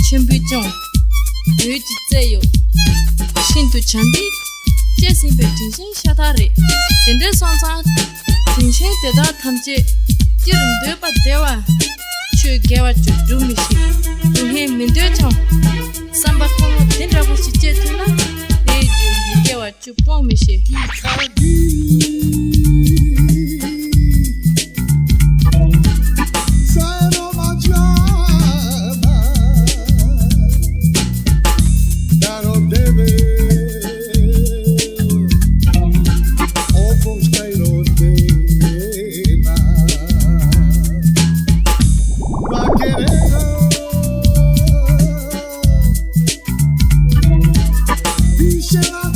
Chimbijon, you say you. Shinto Chambi, Jessie Betty, Shatari. In this song, Tinshin did not come to Jirum Dupa Dewa. She gave what you do, Michi. To him in Duton. Somebody from Dinner was she did to know. They do give what you want, Michi. Shall